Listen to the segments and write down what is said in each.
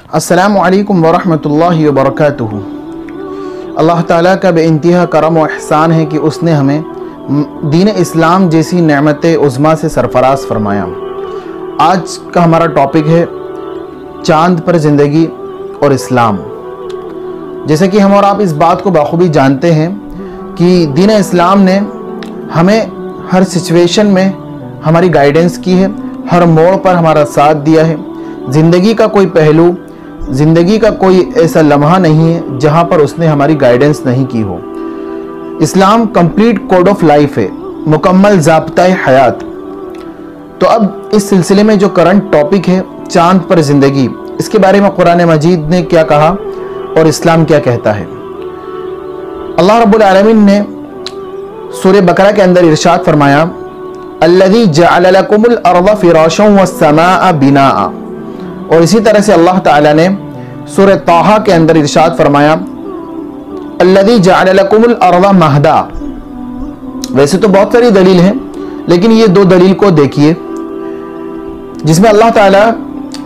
अस्सलामु अलैकुम वरहमतुल्लाहि वबरकातुहू। अल्लाह ताला का बेइंतहा करम व एहसान है कि उसने हमें दीन इस्लाम जैसी नेमत उज़्मा से सरफराज फरमाया। आज का हमारा टॉपिक है चाँद पर ज़िंदगी और इस्लाम। जैसे कि हम और आप इस बात को बखूबी जानते हैं कि दीन इस्लाम ने हमें हर सिचुएशन में हमारी गाइडेंस की है, हर मोड़ पर हमारा साथ दिया है। ज़िंदगी का कोई पहलू, ज़िंदगी का कोई ऐसा लम्हा नहीं है जहाँ पर उसने हमारी गाइडेंस नहीं की हो। इस्लाम कंप्लीट कोड ऑफ लाइफ है, मुकम्मल ज़ाब्ता हयात। तो अब इस सिलसिले में जो करंट टॉपिक है चाँद पर ज़िंदगी, इसके बारे में कुरान मजीद ने क्या कहा और इस्लाम क्या कहता है। अल्लाह रब्बुल आलमीन ने सूरह बकरा के अंदर इरशाद फरमाया, अल्लज़ी जअल लकुमुल अर्ज़ फ़िराशन वस्समाअ बिनाअ। और इसी तरह से अल्लाह ताला ने सूरह ताहा के अंदर इरशाद फरमाया, अल्लज़ी जअल लकुमुल अर्ज़ महदा। वैसे तो बहुत सारी दलील हैं, लेकिन ये दो दलील को देखिए जिसमें अल्लाह ताला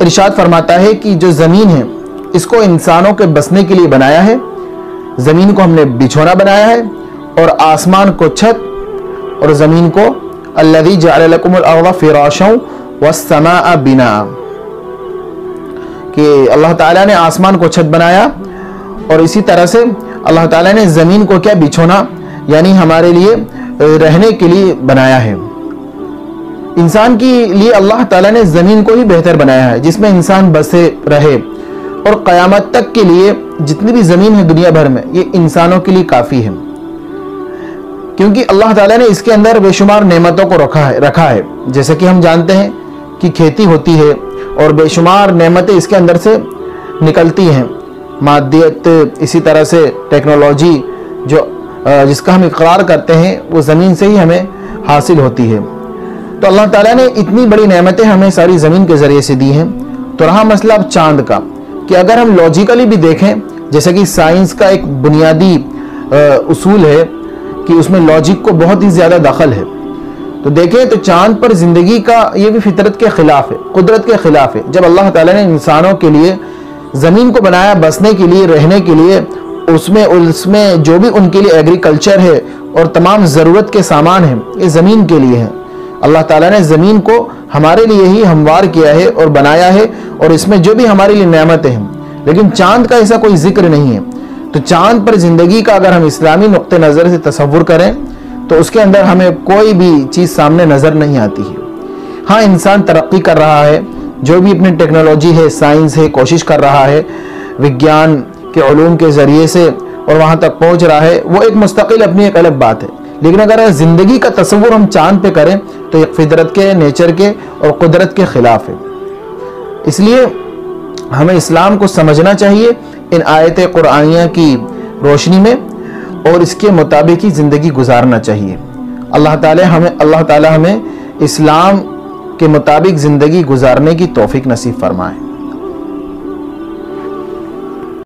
इरशाद फरमाता है कि जो ज़मीन है इसको इंसानों के बसने के लिए बनाया है, ज़मीन को हमने बिछौना बनाया है, और आसमान को छत, और ज़मीन को अल्लज़ी जअल लकुमुल अर्ज़ फ़िराशन वस्समाअ बिनाअ, कि अल्लाह ताला ने आसमान को छत बनाया और इसी तरह से अल्लाह ताला ने ज़मीन को क्या बिछौना, यानी हमारे लिए रहने के लिए बनाया है। इंसान के लिए अल्लाह ताला ने ज़मीन को ही बेहतर बनाया है जिसमें इंसान बसे रहे, और क़यामत तक के लिए जितनी भी ज़मीन है दुनिया भर में ये इंसानों के लिए काफ़ी है, क्योंकि अल्लाह ताला ने इसके अंदर बेशुमार नेमतों को रखा है। जैसे कि हम जानते हैं कि खेती होती है और बेशुमार नेमतें इसके अंदर से निकलती हैं, मादियत, इसी तरह से टेक्नोलॉजी जो जिसका हम इकरार करते हैं वो ज़मीन से ही हमें हासिल होती है। तो अल्लाह ताला ने इतनी बड़ी नेमतें हमें सारी ज़मीन के ज़रिए से दी हैं। तो रहा मसला अब चाँद का, कि अगर हम लॉजिकली भी देखें, जैसे कि साइंस का एक बुनियादी उसूल है कि उसमें लॉजिक को बहुत ही ज़्यादा दखल है, तो देखें तो चाँद पर ज़िंदगी का ये भी फितरत के ख़िलाफ़ है, कुदरत के ख़िलाफ़ है। जब अल्लाह ताला ने इंसानों के लिए ज़मीन को बनाया बसने के लिए, रहने के लिए, उसमें जो भी उनके लिए एग्रीकल्चर है और तमाम ज़रूरत के सामान हैं ये ज़मीन के लिए हैं। अल्लाह ताला ने ज़मीन को हमारे लिए ही हमवार किया है और बनाया है, और इसमें जो भी हमारे लिए नेमतें हैं, लेकिन चाँद का ऐसा कोई जिक्र नहीं है। तो चाँद पर ज़िंदगी का अगर हम इस्लामी नुक्ते नज़र से तसव्वुर करें तो उसके अंदर हमें कोई भी चीज़ सामने नज़र नहीं आती है। हाँ, इंसान तरक्की कर रहा है, जो भी अपनी टेक्नोलॉजी है, साइंस है, कोशिश कर रहा है विज्ञान के उलूम के ज़रिए से, और वहाँ तक पहुँच रहा है, वो एक मुस्तकिल अपनी एक अलग बात है। लेकिन अगर ज़िंदगी का तसव्वुर हम चाँद पे करें तो एक फितरत के, नेचर के और कुदरत के ख़िलाफ़ है। इसलिए हमें इस्लाम को समझना चाहिए इन आयत कुरानिया की रोशनी में, और इसके मुताबिक ही ज़िंदगी गुजारना चाहिए। अल्लाह ताला हमें इस्लाम के मुताबिक ज़िंदगी गुजारने की तौफीक नसीब फरमाए।